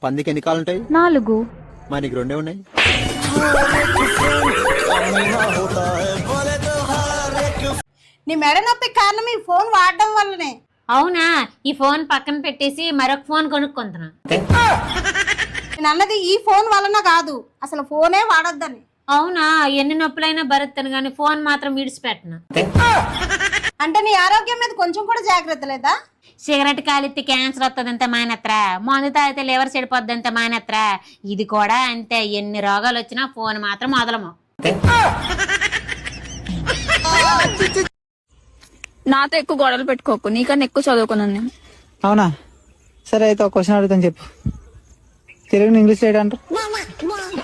పందికి ఎన్ని కాళ్ళు ఉంటాయి? 4. మరి నీకు 2 ఉన్నాయి. నీ మెడ నొప్పి కారణం ఈ ఫోన్ వాడడం వల్లనే. అవునా? ఈ ఫోన్ పక్కన పెట్టేసి మరొక ఫోన్ కొనుక్కుంటున్నా. నేను అన్నది ఈ ఫోన్ వలన కాదు, అసలు ఫోనే వాడొద్దని. అవునా? ఎన్ని నొప్పులైనా భరుతాను గానీ ఫోన్ మాత్రం విడిచిపెట్టను. అంటే నీ ఆరోగ్యం మీద కొంచెం కూడా జాగ్రత్త లేదా? సిగరెట్ కాలిత్తి క్యాన్సర్ వస్తుందంత మానేత్రా, మందు తాగితే లివర్ చెడిపోద్దంత మానేత్రా. ఇది కూడా అంతే, ఎన్ని రోగాలు వచ్చినా ఫోన్ మాత్రం వదలము. నాతో ఎక్కువ గొడవలు పెట్టుకోకు, నీకన్నా ఎక్కువ చదువుకున్నాను నేను. అవునా? సరే అయితే ఒక క్వశ్చన్ అడుగుతాను, చెప్పు. తెలుగుని ఇంగ్లీష్ లేట్ అంటారు,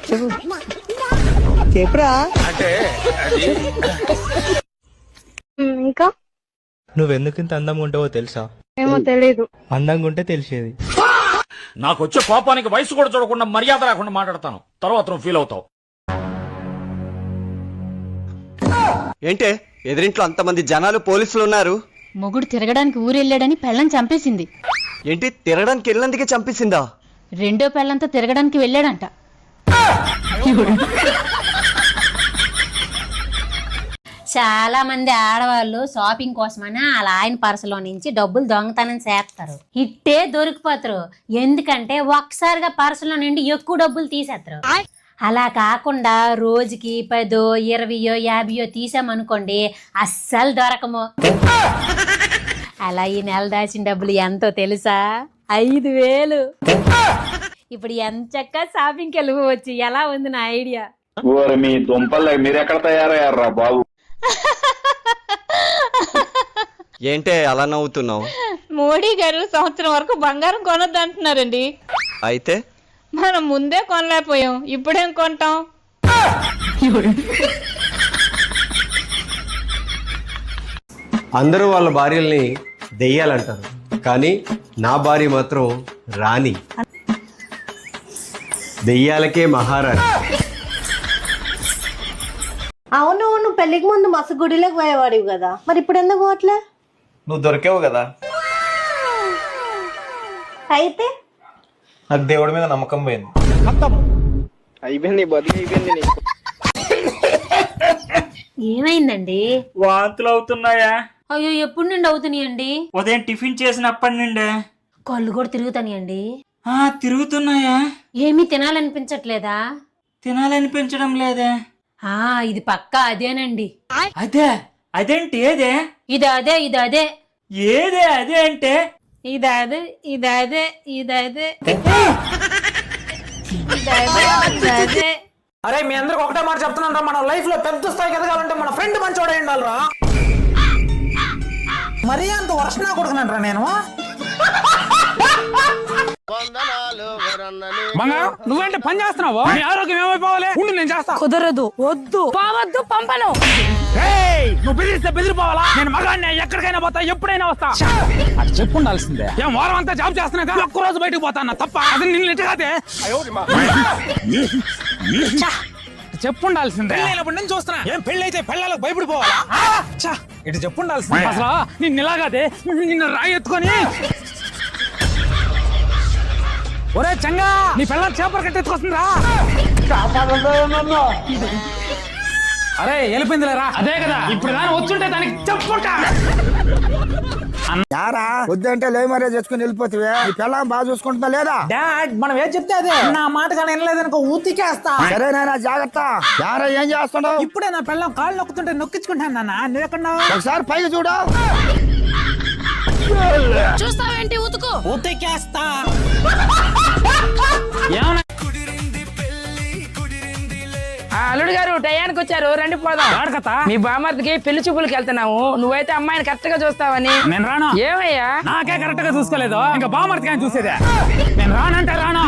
చెప్పు చెప్పురా. ఇంకా నువ్వెందుకు ఇంత అందంగా ఉంటావో తెలుసా? ఏమో తెలీదు. అందంగా ఉంటే తెలిసేది. నాకు వచ్చే కోపానికి వయసు కూడా చూడకుండా మర్యాద లేకుండా మాట్లాడతాను, తర్వాత నువ్వు ఫీల్ అవుతావు. ఏంటే ఎదురింట్లో అంతమంది జనాలు పోలీసులు ఉన్నారు? మొగుడు తిరగడానికి ఊరెళ్ళాడని పెళ్ళం చంపేసింది. ఏంటి, తిరగడానికి వెళ్ళినందుకే చంపేసిందా? రెండో పెళ్ళంతో తిరగడానికి వెళ్ళాడంట. చాలా మంది ఆడవాళ్ళు షాపింగ్ కోసమని అలా ఆయన పర్సులో నుంచి డబ్బులు దొంగతనం చేస్తారు. ఇట్టే దొరికిపోతారు, ఎందుకంటే ఒక్కసారిగా పర్సులో నుండి ఎక్కువ డబ్బులు తీసేస్తారు. అలా కాకుండా రోజుకి 10, 20, 50 తీసామనుకోండి, అస్సలు దొరకము. అలా ఈ నెల దాచిన డబ్బులు ఎంతో తెలుసా? 5,000. ఇప్పుడు ఎంచక్క షాపింగ్కి వెళ్ళిపోవచ్చు. ఎలా ఉంది నా ఐడియా? మీ దుంపలు మీరెక్కడ తయారయ్యారా బాబు? ఏంటే అలా నవ్వుతున్నావు? మోడీ గారు సంవత్సరం వరకు బంగారం కొనొద్దు అంటున్నారండి. అయితే మనం ముందే కొనలేకపోయాం, ఇప్పుడేం కొంటాం? అందరూ వాళ్ళ భార్యల్ని దెయ్యాలంటారు, కానీ నా భార్య మాత్రం రాణి, దెయ్యాలకే మహారాణి. అవును, నువ్వు పెళ్లికి ముందు మస్తు గుడిలోకి పోయేవాడివి కదా, మరి ఇప్పుడు ఎందుకు పోవట్లే? నువ్వు దొరికావు కదా, అయితే నాకు దేవుడి మీద నమ్మకం పోయింది. అయిపోయింది, బతుకు అయిపోయింది. ఏమైందండి? వాంతులు అవుతున్నాయా? అయ్యో, ఎప్పుడు నుండి అవుతున్నాయండి? ఉదయం టిఫిన్ చేసినప్పటి నుండే. కళ్ళు కూడా తిరుగుతాయండి. తిరుగుతున్నాయా? ఏమీ తినాలనిపించట్లేదా? తినాలనిపించడం లేదే. ఇది పక్కా అదేనండి. అదే? అదేంటి? ఏదే? ఇది అదే, ఇది అదే. ఏదే అదే అంటే? ఇది అదే, ఇది అదే, ఇది అదే, అదే. అరే, మీ అందరికి ఒకటే మాట చెప్తున్నాను రా, మన లైఫ్ లో పెద్ద స్థాయికి ఎదగాలంటే మన ఫ్రెండ్ మంచోడే ఉండాలిరా. మరీ అంత వర్షనా కొడుకున్నాను రా నేను. నువ్వేంటి పని చేస్తున్నావు? నీ ఆరోగ్యం ఏమైపోవాలి? ఉండి నేను చేస్తా. కుదరదు, వద్దు, పోవద్దు, పంపను. నువ్వు బెదిరిస్తే బెదిరిపోవాలా? నేను మగాడిని, ఎక్కడికైనా పోతా, ఎప్పుడైనా వస్తా. అది చెప్పు ఉండాల్సిందే. ఏం వారం అంతా జాబ్ చేస్తున్నా, ఒక్క రోజు బయటకు పోతా తప్ప? అది నిన్ను ఇటుకాదే చెప్పు ఉండాల్సిందే. నేను చూస్తున్నా, ఏం పెళ్లి అయితే పెళ్ళాలకు భయపడిపోవాలా? ఇటు చెప్పు ఉండాల్సిందే. అసలు నిన్ను ఇలాగాదే, నిన్ను రాయి ఎత్తుకొని. ఒరే చంగా, నీ పిల్లలు చేపలు కట్టెత్తుకొస్తుందిరా. అరే, వెళ్ళిపోయిందిలేరా. అదే కదా, ఇప్పుడు దాని వచ్చుంటే దానికి చెప్పుంటా. వద్దంటే లే మరే చేసుకుని వెళ్ళిపోతావే. నీ పిల్లం బాగా చూసుకుంటుందా లేదా? డాడ్, మనం ఏం చెప్తే అదే. నా మాట కానీ వినలేదనుకో, ఊతికేస్తా. సరేనా, జాగ్రత్త. యారా, ఏం చేస్తున్నావు? ఇప్పుడే నా పిల్లం కాళ్ళు నొక్కుతుంటే నొక్కించుకుంటాను నాన్న. నువ్వెక్కడా? ఒకసారి పైకి చూడు. చూస్తావేంటి? ఉతుకు. ఊతికేస్తా. ఏమన్నా? అల్లుడు గారు టయానికి వచ్చారు, రండి పోదాం. మీ బామర్దికి పెళ్లి చూపులకు వెళ్తున్నాము, నువ్వైతే అమ్మాయిని కరెక్ట్ గా చూస్తావని. నేను రాను. ఏమయ్యా, నాకే కరెక్ట్ గా చూసుకోలేదు, ఇంకా బామర్దికి చూసేదే. నేను రానంటే రాను.